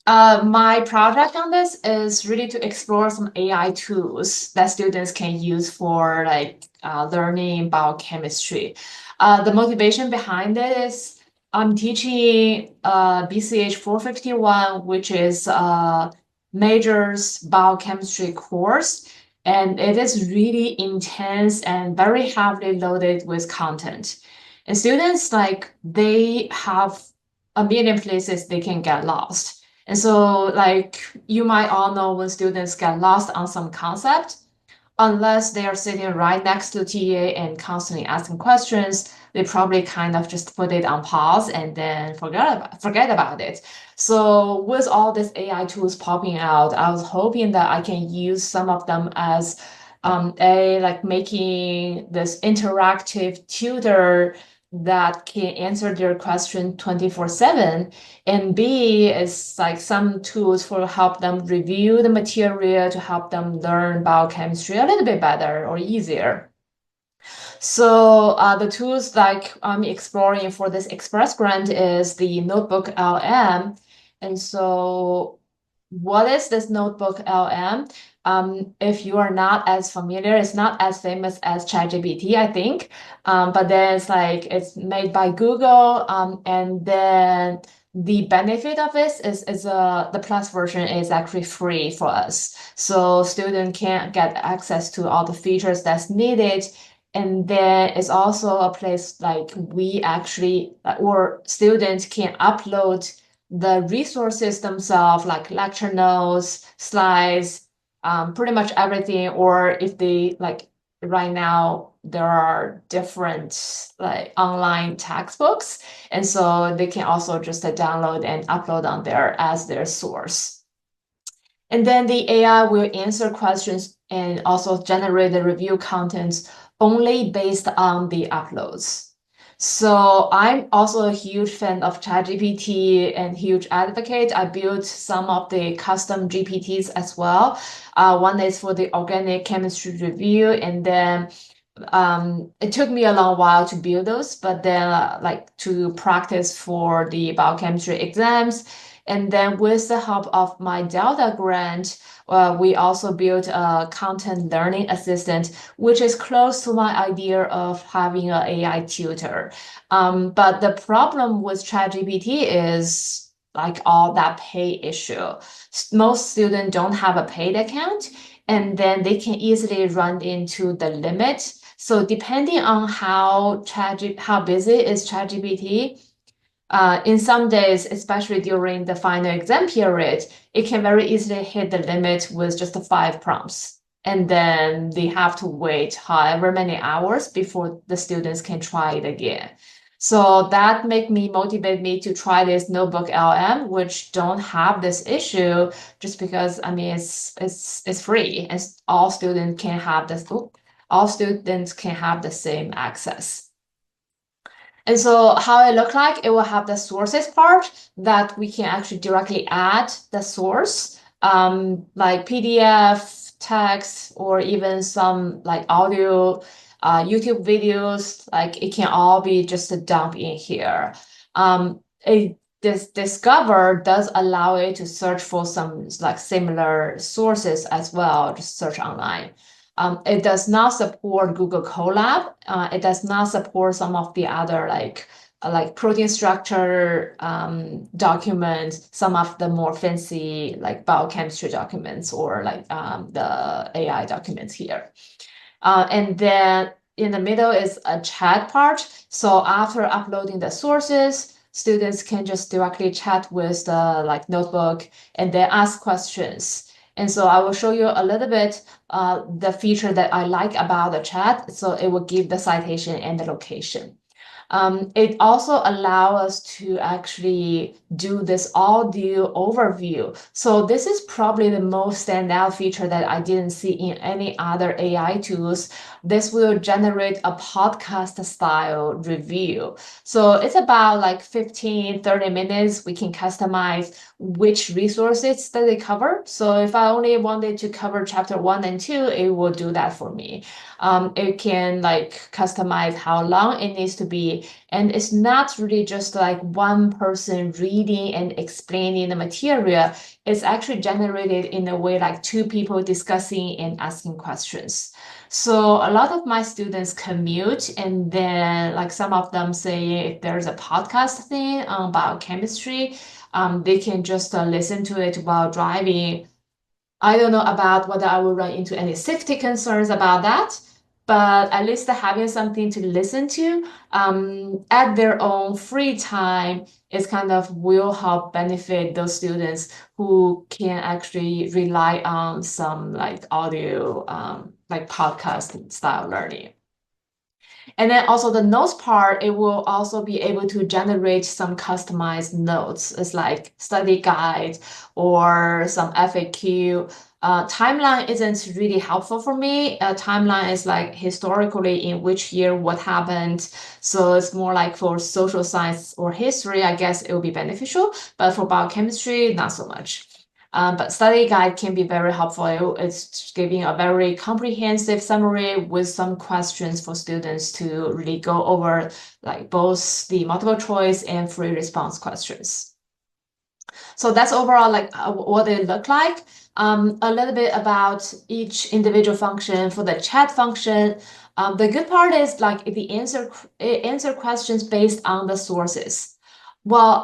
My project on this is really to explore some AI tools that students can use for learning biochemistry. The motivation behind it is I'm teaching BCH 451, which is majors biochemistry course, and it is really intense and very heavily loaded with content. And students they have a million places they can get lost. And so, you might all know when students get lost on some concept, unless they are sitting right next to TA and constantly asking questions, they probably kind of just put it on pause and then forget about it. So with all these AI tools popping out, I was hoping that I can use some of them as making this interactive tutor that can answer their question 24/7, and B is like some tools for help them review the material to help them learn biochemistry a little bit better or easier. So the tools like I'm exploring for this express grant is the Notebook LM. And so what is this Notebook LM? If you are not as familiar, it's not as famous as ChatGPT, I think. But then it's made by Google. And then the benefit of this is the plus version is actually free for us. So student can get access to all the features that's needed. And then it's also a place like we actually, or students can upload the resources themselves, like lecture notes, slides, pretty much everything. Or if they right now, there are different online textbooks. And so they can also just download and upload on there as their source. And then the AI will answer questions and also generate the review contents only based on the uploads. So I'm also a huge fan of ChatGPT and huge advocate. I built some of the custom GPTs as well. One is for the organic chemistry review, and then it took me a long while to build those, but then to practice for the biochemistry exams. And then with the help of my DELTA grant, we also built a content learning assistant, which is close to my idea of having an AI tutor. But the problem with ChatGPT is all that pay issue. Most students don't have a paid account, and then they can easily run into the limit. So depending on how busy is ChatGPT, in some days, especially during the final exam period, it can very easily hit the limit with just 5 prompts. And then they have to wait however many hours before the students can try it again. So that motivate me to try this Notebook LM, which don't have this issue, just because I mean it's free and all students can have the same access. And so how it look like, it will have the sources part that we can actually directly add the source, like PDF, text, or even some audio, YouTube videos, it can all be just a dump in here. This Discover does allow it to search for some similar sources as well, just search online. It does not support Google Colab. It does not support some of the other protein structure documents, some of the more fancy biochemistry documents or the AI documents here. And then in the middle is a chat part. So after uploading the sources, students can just directly chat with the notebook and then ask questions. And so I will show you a little bit the feature that I like about the chat. So it will give the citation and the location. It also allows us to actually do this audio overview. So this is probably the most standout feature that I didn't see in any other AI tools. This will generate a podcast style review. So it's about 15, 30 minutes. We can customize which resources that they cover. So if I only wanted to cover chapter 1 and 2, it will do that for me. It can customize how long it needs to be chemistry. And it's not really just like one person reading and explaining the material. It's actually generated in a way like two people discussing and asking questions. So a lot of my students commute, and then like some of them say if there's a podcast thing on biochemistry, they can just listen to it while driving. I don't know about whether I will run into any safety concerns about that, but at least having something to listen to at their own free time is kind of will help benefit those students who can actually rely on some like audio, like podcast style learning. And then also the notes part, it will also be able to generate some customized notes. It's like study guide or some FAQ. Timeline isn't really helpful for me. Timeline is like historically in which year what happened. So it's more like for social science or history, I guess it will be beneficial. But for biochemistry, not so much. But study guide can be very helpful. It's giving a very comprehensive summary with some questions for students to really go over like both the multiple choice and free response questions. So that's overall like what they look like. A little bit about each individual function. For the chat function, the good part is like the answer questions based on the sources. Well,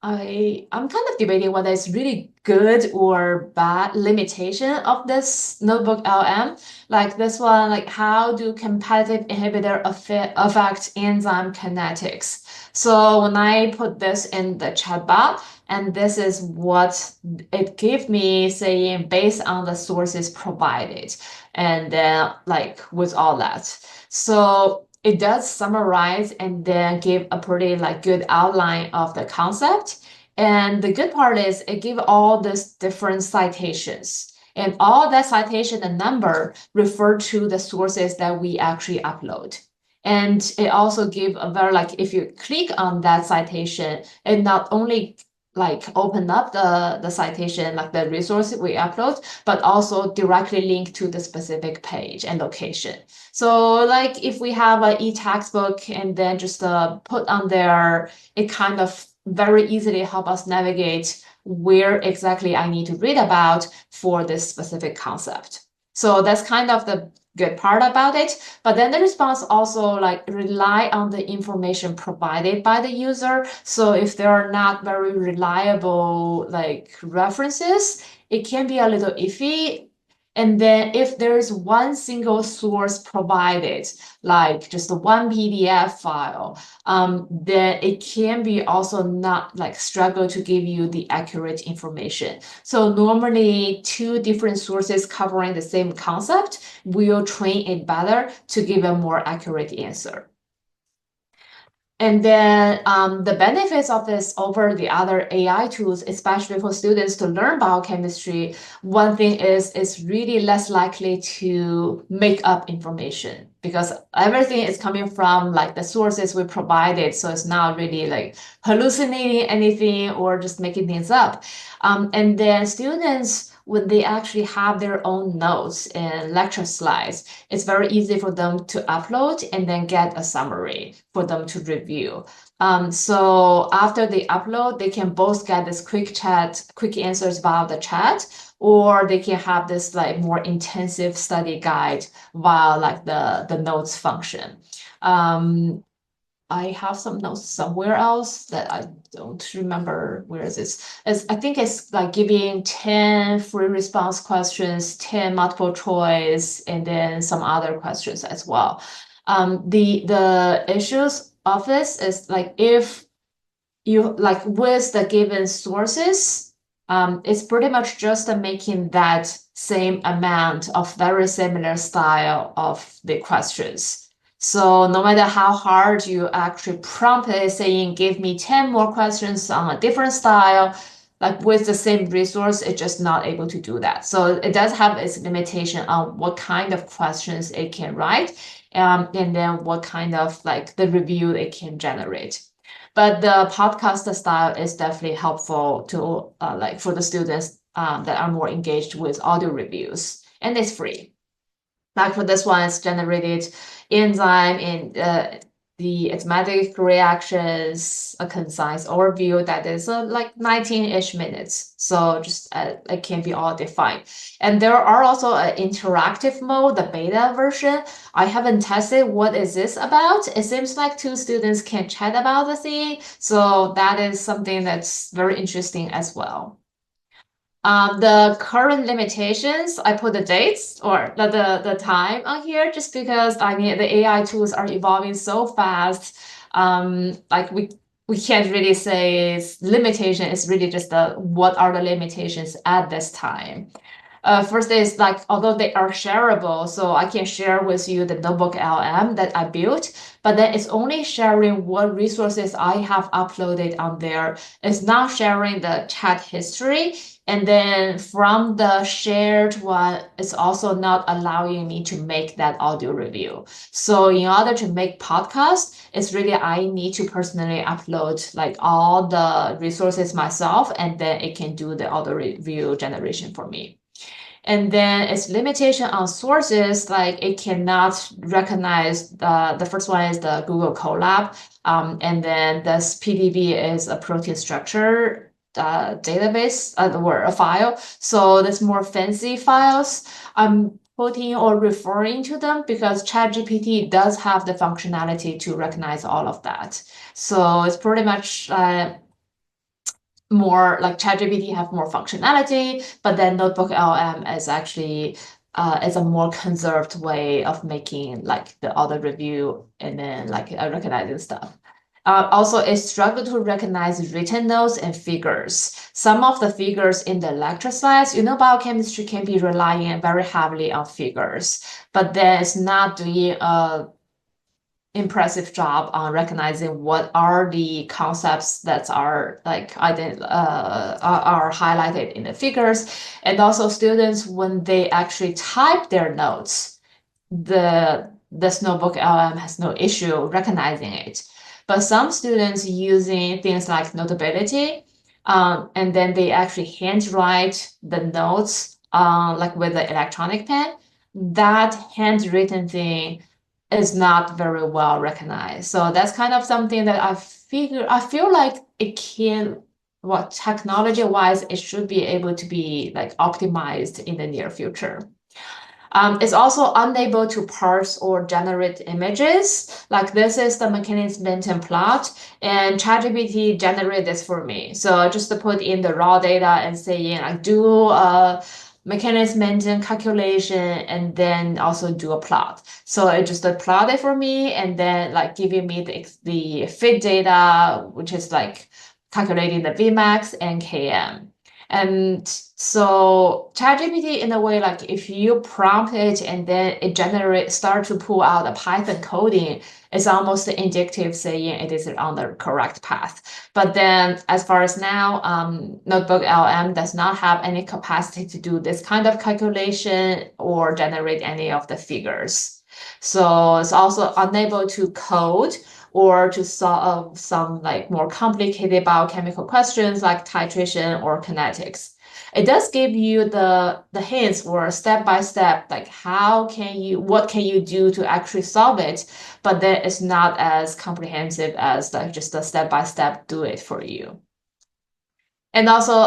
I'm kind of debating whether it's really good or bad limitation of this notebook LM. Like this one, like how do competitive inhibitor affect enzyme kinetics? So when I put this in the chat bar, and this is what it gave me saying based on the sources provided, and then like with all that. So it does summarize and then give a pretty like good outline of the concept. And the good part is it gives all these different citations. And all that citation and number refer to the sources that we actually upload. And it also gives a very like if you click on that citation, it not only like open up the citation, like the resource we upload, but also directly link to the specific page and location. So like if we have an e-textbook and then just put on there, it kind of very easily help us navigate where exactly I need to read about for this specific concept. So that's kind of the good part about it. But then the response also like rely on the information provided by the user. So if there are not very reliable like references, it can be a little iffy. And then if there is one single source provided, like just one PDF file, then it can be also not like struggle to give you the accurate information. So normally two different sources covering the same concept will train it better to give a more accurate answer. And then the benefits of this over the other AI tools, especially for students to learn biochemistry, one thing is it's really less likely to make up information because everything is coming from like the sources we provided. So it's not really like hallucinating anything or just making things up. And then students, when they actually have their own notes and lecture slides, it's very easy for them to upload and then get a summary for them to review. So after they upload, they can both get this quick answers via the chat, or they can have this like more intensive study guide via like the notes function. I have some notes somewhere else that I don't remember where is this. I think it's like giving 10 free response questions, 10 multiple choice, and then some other questions as well. The issues of this is like if you like with the given sources, it's pretty much just making that same amount of very similar style of the questions. So no matter how hard you actually prompt it saying, give me 10 more questions on a different style, like with the same resource, it's just not able to do that. So it does have its limitation on what kind of questions it can write, and then what kind of like the review it can generate. But the podcast style is definitely helpful to like for the students that are more engaged with audio reviews, and it's free. Like for this one, it's generated enzyme and the arithmetic reactions, a concise overview that is like 19-ish minutes. So just it can be all defined. And there are also an interactive mode, the beta version. I haven't tested what is this about. It seems like two students can chat about the thing. So that is something that's very interesting as well. The current limitations, I put the dates or the time on here just because I mean the AI tools are evolving so fast. Like we can't really say limitation. It's really just what are the limitations at this time. First is like, although they are shareable, so I can share with you the notebook LM that I built, but then it's only sharing what resources I have uploaded on there. It's not sharing the chat history. And then from the shared one, it's also not allowing me to make that audio review. So in order to make podcast, it's really I need to personally upload like all the resources myself, and then it can do the audio review generation for me. And then its limitation on sources, like it cannot recognize the first one is the Google Colab, and then this PDV is a protein structure database or a file. So there's more fancy files. I'm putting or referring to them because ChatGPT does have the functionality to recognize all of that. So it's pretty much more like ChatGPT have more functionality, but then Notebook LM is actually is a more conserved way of making like the auto review and then like recognizing stuff. Also, it struggled to recognize written notes and figures. Some of the figures in the lecture slides, biochemistry can be relying very heavily on figures, but then it's not doing a impressive job on recognizing what are the concepts that are like are highlighted in the figures, and also students when they actually type their notes, this notebook LM has no issue recognizing it. But some students using things like Notability, and then they actually handwrite the notes like with the electronic pen. That handwritten thing is not very well recognized. So that's kind of something that I feel like it can, what technology-wise, it should be able to be like optimized in the near future. It's also unable to parse or generate images. Like this is the McKinney-Minton plot, and ChatGPT generate this for me. So just to put in the raw data and saying like do a McKinney-Minton calculation and then also do a plot. So it just plot it for me and then like giving me the fit data, which is like calculating the Vmax and Km. And so ChatGPT in a way, like if you prompt it and then it start to pull out a Python coding, it's almost indicative saying it is on the correct path. But then as far as now, Notebook LM does not have any capacity to do this kind of calculation or generate any of the figures. So it's also unable to code or to solve some like more complicated biochemical questions like titration or kinetics. It does give you the hints or step by step, like what can you do to actually solve it, but then it's not as comprehensive as like just a step by step do it for you. And also,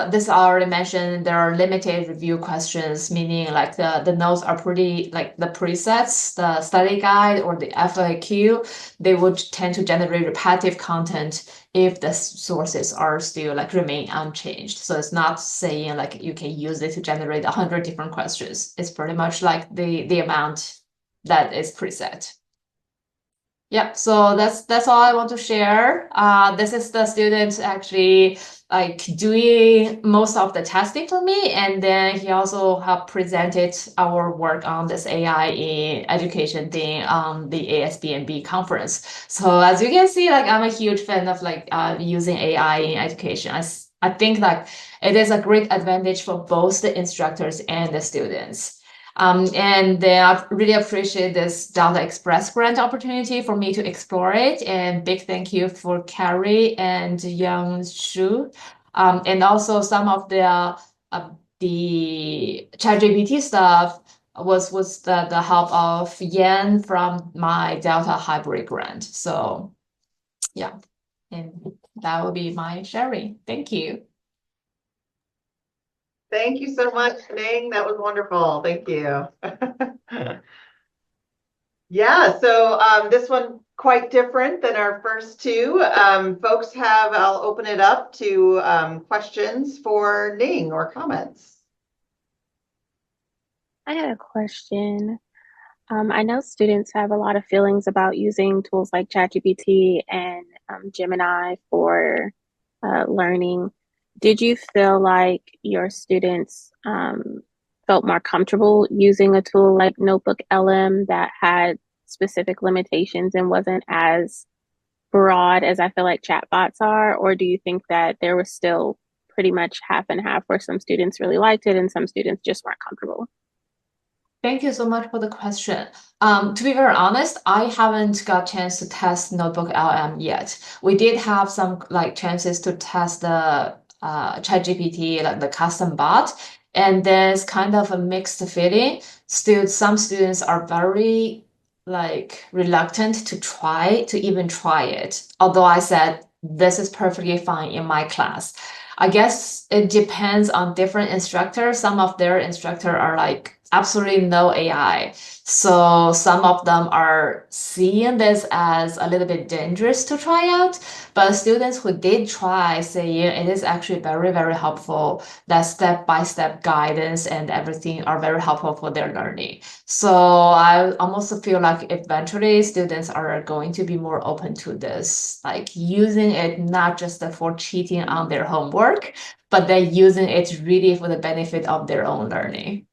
this I already mentioned, there are limited review questions, meaning like the notes are pretty, like the presets, the study guide or the FAQ, they would tend to generate repetitive content if the sources are still like remain unchanged. So it's not saying like you can use it to generate 100 different questions. It's pretty much like the amount that is preset. Yep, so that's all I want to share. This is the student actually like doing most of the testing for me, and then he also have presented our work on this AI in education thing on the ASBNB conference. So as you can see, like I'm a huge fan of like using AI in education. I think like it is a great advantage for both the instructors and the students. And I really appreciate this Delta Express grant opportunity for me to explore it. And big thank you for Carrie and Yang Shu. And also some of the ChatGPT stuff. was the help of Yan from my Delta hybrid grant. So yeah, and that will be my sharing. Thank you. Thank you so much, Ning. That was wonderful. Thank you. Yeah, so this one quite different than our first two. Folks have, I'll open it up to questions for Ning or comments. I had a question. I know students have a lot of feelings about using tools like ChatGPT and Gemini for learning. Did you feel like your students felt more comfortable using a tool like Notebook LM that had specific limitations and wasn't as broad as I feel like chatbots are? Or do you think that there was still pretty much half and half where some students really liked it and some students just weren't comfortable? Thank you so much for the question. To be very honest, I haven't got a chance to test Notebook LM yet. We did have some like chances to test the ChatGPT, like the custom bot, and there's kind of a mixed feeling. Still, some students are very like reluctant to even try it. Although I said this is perfectly fine in my class. I guess it depends on different instructors. Some of their instructor are like absolutely no AI. So some of them are seeing this as a little bit dangerous to try out. But students who did try say yeah, it is actually very, very helpful. That step-by-step guidance and everything are very helpful for their learning. So I almost feel like eventually students are going to be more open to this, like using it not just for cheating on their homework, but they're using it really for the benefit of their own learning.